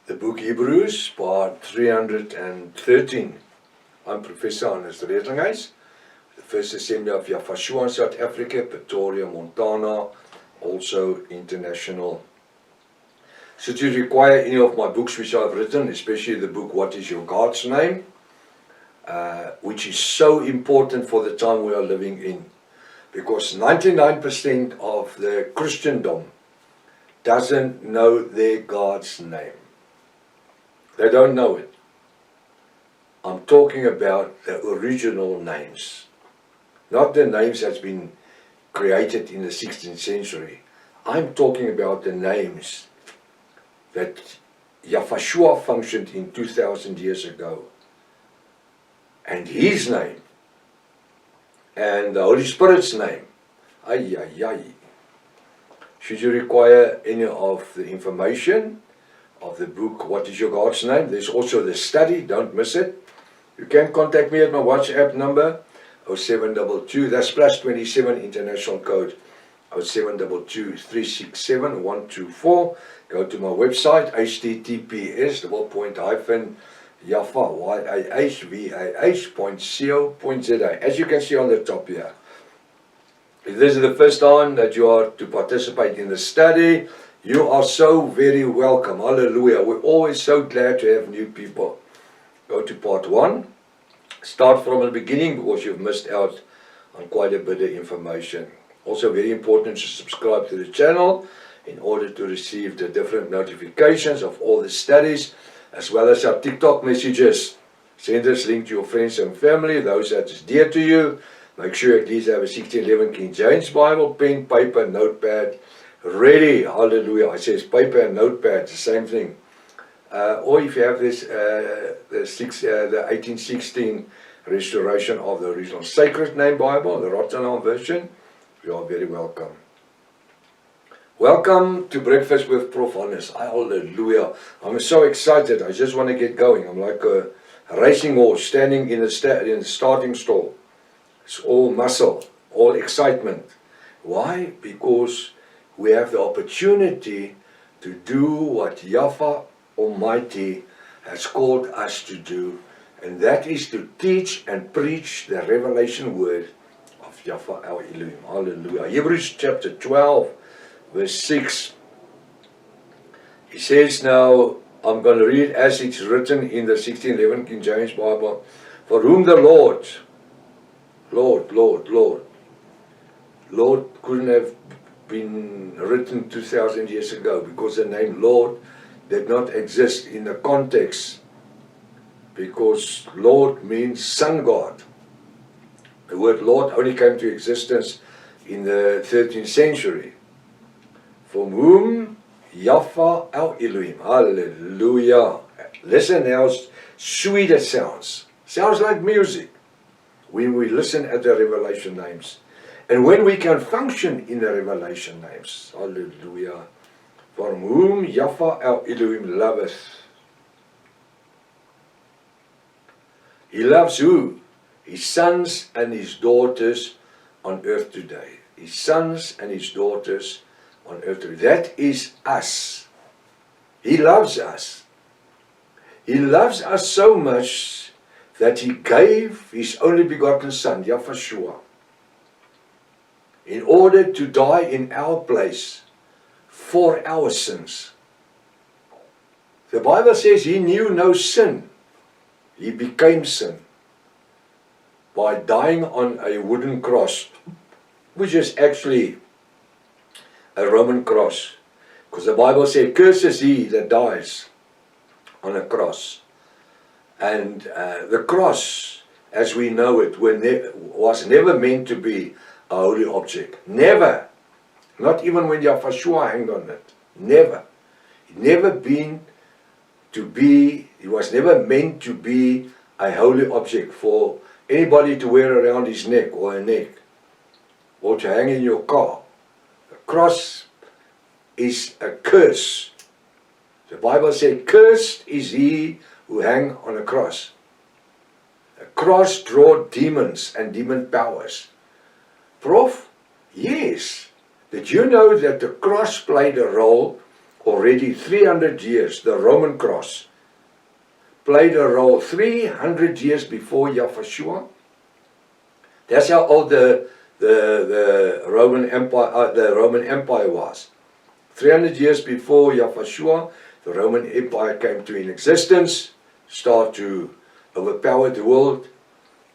The book Hebrews, part 313. I'm Professor Hannes Redlinghuis, the First Assembly of Yafashua in South Africa, Pretoria, Montana, also international. Should you require any of my books which I've written, especially the book What is Your God's Name, which is so important for the time we are living in, because 99% of the Christendom doesn't know their God's name. They don't know it. I'm talking about the original names, not the names that's been created in the 16th century. I'm talking about the names that Yafashua functioned in 2,000 years ago. And his name, and the Holy Spirit's name. Ay, ay, ay. Should you require any of the information of the book, What is Your God's Name? There's also the study, don't miss it. You can contact me at my WhatsApp number, 0722, that's +27 international code, 0722 367 124. Go to my website, https://yafah.co.za. As you can see on the top here. If this is the first time that you are to participate in the study, you are so very welcome. Hallelujah. We're always so glad to have new people. Go to part 1. Start from the beginning because you've missed out on quite a bit of information. Also very important to subscribe to the channel in order to receive the different notifications of all the studies, as well as our TikTok messages. Send this link to your friends and family, those that is dear to you. Make sure at least have a 1611 King James Bible, pen, paper, notepad, ready. Hallelujah. I says paper and notepad, the same thing. Or if you have this, the 1816 restoration of the original Sacred Name Bible, the Rotterdam version, you are very welcome. Welcome to Breakfast with Prof. Hannes. Hallelujah. I'm so excited. I just want to get going. I'm like a racing horse standing in the starting stall. It's all muscle, all excitement. Why? Because we have the opportunity to do what Yahweh Almighty has called us to do, and that is to teach and preach the revelation word of Yahweh our Elohim. Hallelujah. Hebrews chapter 12, verse 6. He says, now, I'm going to read as it's written in the 1611 King James Bible. For whom the Lord couldn't have been written 2,000 years ago, because the name Lord did not exist in the context, because Lord means sun god. The word Lord only came to existence in the 13th century. From whom Yahweh our Elohim. Hallelujah. Listen how sweet it sounds. Sounds like music when we listen at the revelation names. And when we can function in the revelation names. Hallelujah. From whom Yahweh our Elohim loveth. He loves who? His sons and his daughters on earth today. His sons and his daughters on earth today. That is us. He loves us. He loves us so much that he gave his only begotten son, Yafashua, in order to die in our place for our sins. The Bible says he knew no sin. He became sin by dying on a wooden cross, which is actually a Roman cross. Because the Bible says, cursed is he that dies on a cross. And the cross, as we know it, was never meant to be a holy object. Never. Not even when Yafashua hanged on it. Never. It was never meant to be a holy object for anybody to wear around his neck or her neck, or to hang in your car. The cross is a curse. The Bible says, cursed is he who hang on a cross. A cross draws demons and demon powers. Prof, yes. Did you know that the cross played a role already 300 years, the Roman cross played a role 300 years before Yahushua. That's how old the Roman Empire was. 300 years before Yahushua, the Roman Empire came to in existence, started to overpower the world,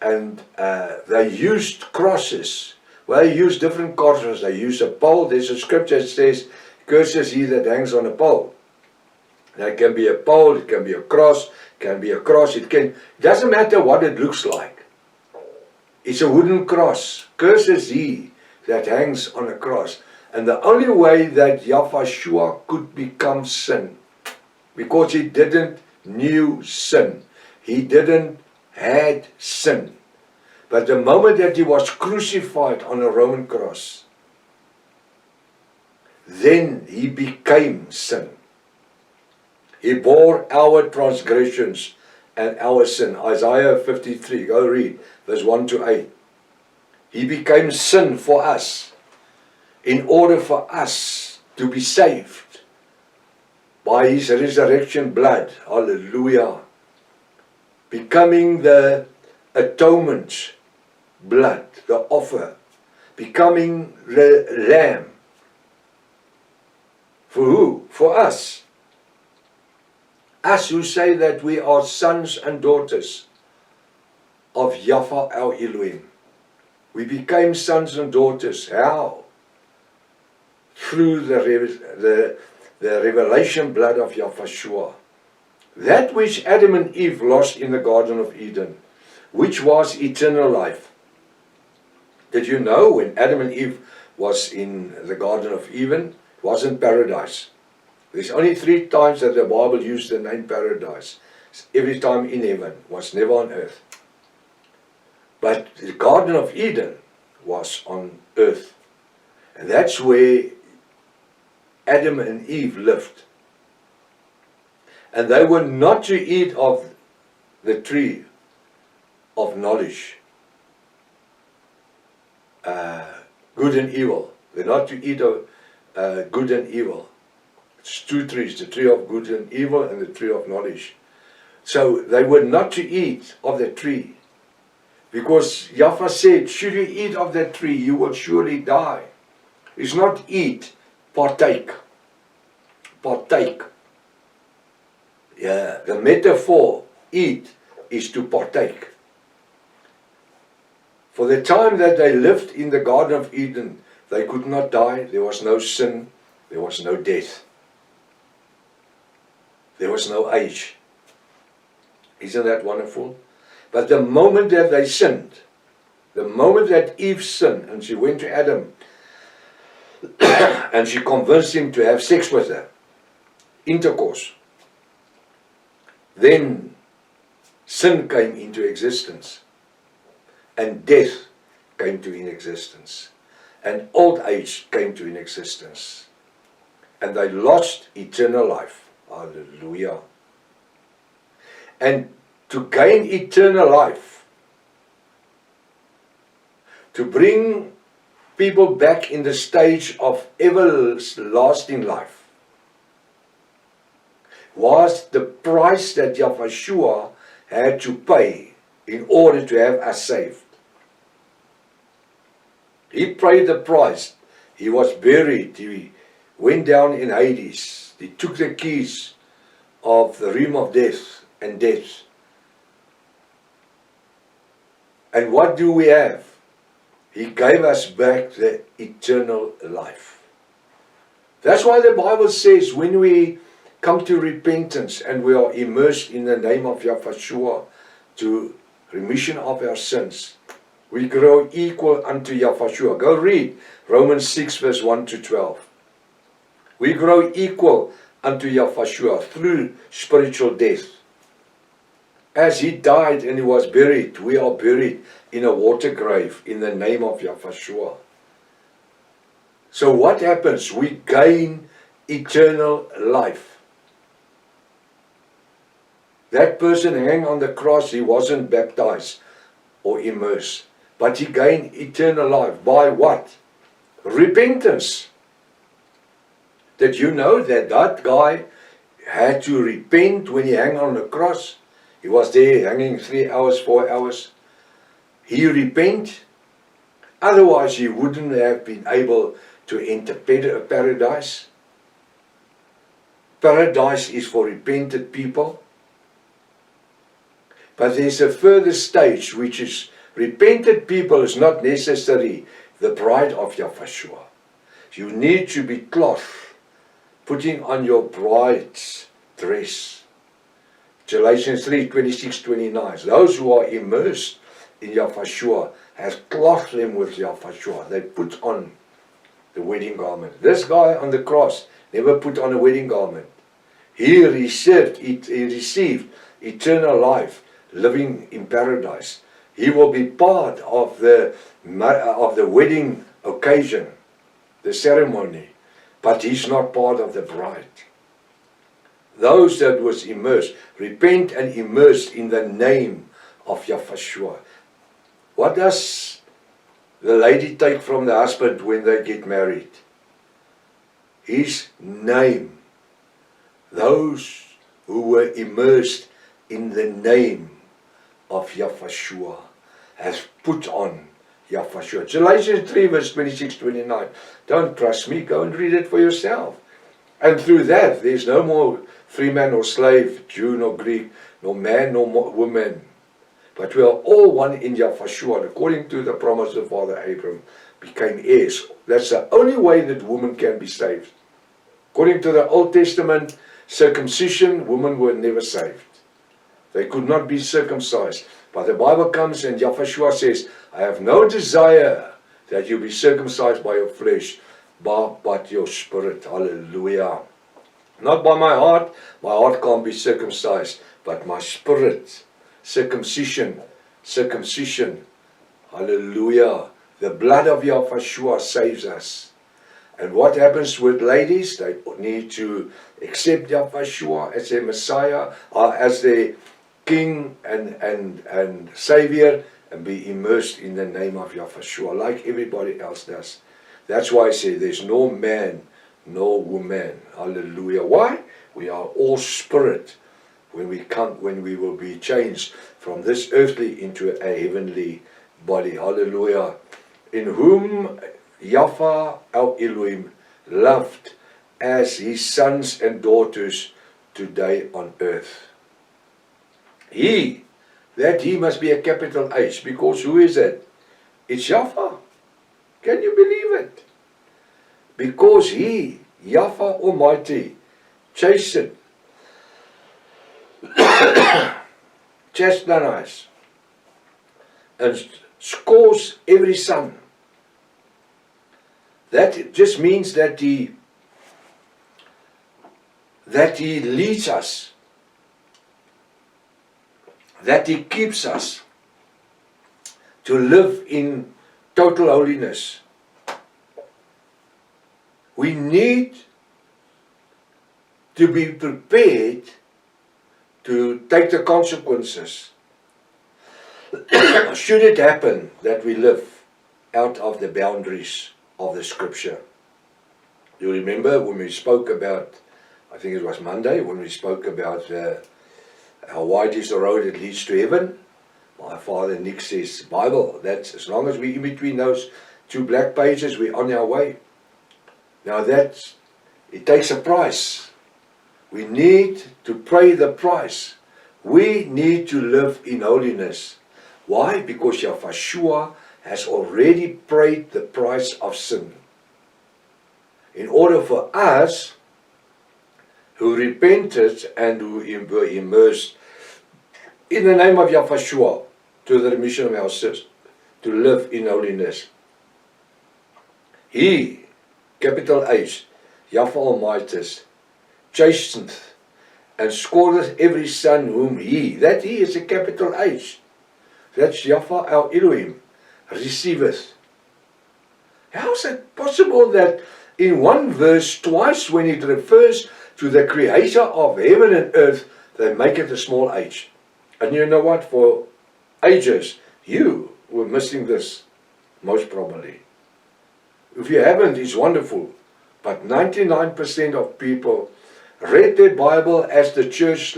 and they used crosses. Well, they used different crosses. They used a pole. There's a scripture that says, "Cursed is he that hangs on a pole." That can be a pole, it can be a cross, it can be a cross, it doesn't matter what it looks like. It's a wooden cross. Cursed is he that hangs on a cross. And the only way that Yahushua could become sin, because he didn't knew sin. He didn't had sin. But the moment that he was crucified on a Roman cross, then he became sin. He bore our transgressions and our sin. Isaiah 53, go read, verse 1 to 8. He became sin for us, in order for us to be saved by his resurrection blood. Hallelujah. Becoming the atonement blood, the offer. Becoming the lamb. For who? For us. Us who say that we are sons and daughters of Yahweh our Elohim. We became sons and daughters. How? Through the revelation blood of Yahushua. That which Adam and Eve lost in the Garden of Eden, which was eternal life. Did you know when Adam and Eve was in the Garden of Eden, it was in paradise? There's only 3 times that the Bible used the name paradise. Every time in heaven, was never on earth. But the Garden of Eden was on earth. And that's where Adam and Eve lived. And they were not to eat of the tree of knowledge, good and evil. They're not to eat of good and evil. It's 2 trees, the tree of good and evil and the tree of knowledge. So they were not to eat of the tree. Because Yahweh said, should you eat of that tree, you will surely die. It's not eat, partake. Partake. Yeah, the metaphor, eat, is to partake. For the time that they lived in the Garden of Eden, they could not die. There was no sin. There was no death. There was no age. Isn't that wonderful? But the moment that they sinned, the moment that Eve sinned, and she went to Adam, and she convinced him to have sex with her, intercourse, then sin came into existence, and death came to in existence, and old age came to in existence, and they lost eternal life. Hallelujah. And to gain eternal life, to bring people back in the stage of everlasting life, was the price that Yahushua had to pay in order to have us saved. He paid the price. He was buried. He went down in Hades. He took the keys of the realm of death and death. And what do we have? He gave us back the eternal life. That's why the Bible says when we come to repentance and we are immersed in the name of Yahushua to remission of our sins, we grow equal unto Yahushua. Go read Romans 6 verse 1 to 12. We grow equal unto Yahushua through spiritual death. As he died and he was buried, we are buried in a water grave in the name of Yahushua. So what happens? We gain eternal life. That person hanging on the cross, he wasn't baptized or immersed, but he gained eternal life. By what? Repentance. Did you know that that guy had to repent when he hung on the cross? He was there hanging 3 hours, 4 hours. He repent. Otherwise he wouldn't have been able to enter paradise. Paradise is for repented people. But there's a further stage, which is repented people is not necessarily the bride of Yahweh. You need to be clothed, putting on your bride's dress. Galatians 3:26-29. Those who are immersed in Yahweh have clothed them with Yahweh. They put on the wedding garment. This guy on the cross never put on a wedding garment. He received eternal life, living in paradise. He will be part of the wedding occasion, the ceremony, but he's not part of the bride. Those that was immersed, repent and immersed in the name of Yahweh. What does the lady take from the husband when they get married? His name. Those who were immersed in the name of Yahweh has put on Yahweh. Galatians 3:26-29. Don't trust me, go and read it for yourself. And through that, there's no more free man or slave, Jew nor Greek, nor man nor woman. But we are all one in Yahweh, according to the promise of Father Abraham, became heirs. That's the only way that women can be saved. According to the Old Testament, circumcision, women were never saved. They could not be circumcised. But the Bible comes and Yahweh says, I have no desire that you be circumcised by your flesh, but your spirit. Hallelujah. Not by my heart can't be circumcised, but my spirit. Circumcision. Hallelujah. The blood of Yahweh saves us. And what happens with ladies? They need to accept Yahweh as their Messiah, as their King and Savior, and be immersed in the name of Yahweh, like everybody else does. That's why I say there's no man, no woman. Hallelujah. Why? We are all spirit when we will be changed from this earthly into a heavenly body. Hallelujah. In whom Yahweh our Elohim loved as his sons and daughters today on earth. He must be a capital H, because who is it? It's Yahweh. Can you believe it? Because he, Yahweh Almighty, chastened, chastise, and scores every son. That just means that he leads us, that he keeps us to live in total holiness. We need to be prepared to take the consequences. Should it happen that we live out of the boundaries of the scripture. You remember when we spoke about, I think it was Monday, when we spoke about how wide is the road that leads to heaven? My father Nick says, Bible, that's as long as we're in between those two black pages, we're on our way. Now it takes a price. We need to pay the price. We need to live in holiness. Why? Because Yahweh has already paid the price of sin. In order for us who repented and who were immersed in the name of Yahweh to the remission of our sins, to live in holiness. He, capital H, Yahweh Almighty, chasteneth and scoreth every son whom he, that he is a capital H, that's Yahweh our Elohim, receiveth. How is it possible that in one verse, twice when it refers to the creator of heaven and earth, they make it a small h? And you know what? For ages, you were missing this, most probably. If you haven't, it's wonderful. But 99% of people read their Bible as the church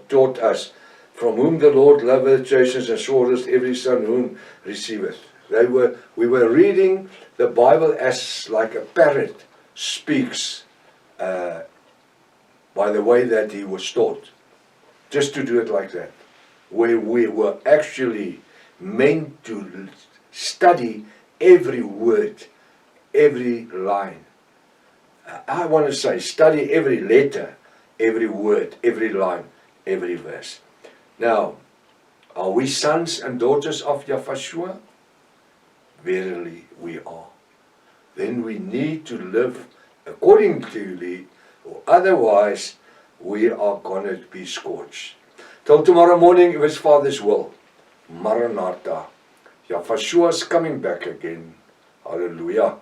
taught us, from whom the Lord loveth, chastens and sorteth every son whom receiveth. We were reading the Bible as like a parrot speaks by the way that he was taught. Just to do it like that. Where we were actually meant to study every word, every line. I want to say, study every letter, every word, every line, every verse. Now, are we sons and daughters of Yahweh? Verily we are. Then we need to live accordingly, or otherwise we are going to be scorched. Till tomorrow morning, if it's Father's will. Maranatha. Yahweh is coming back again. Hallelujah.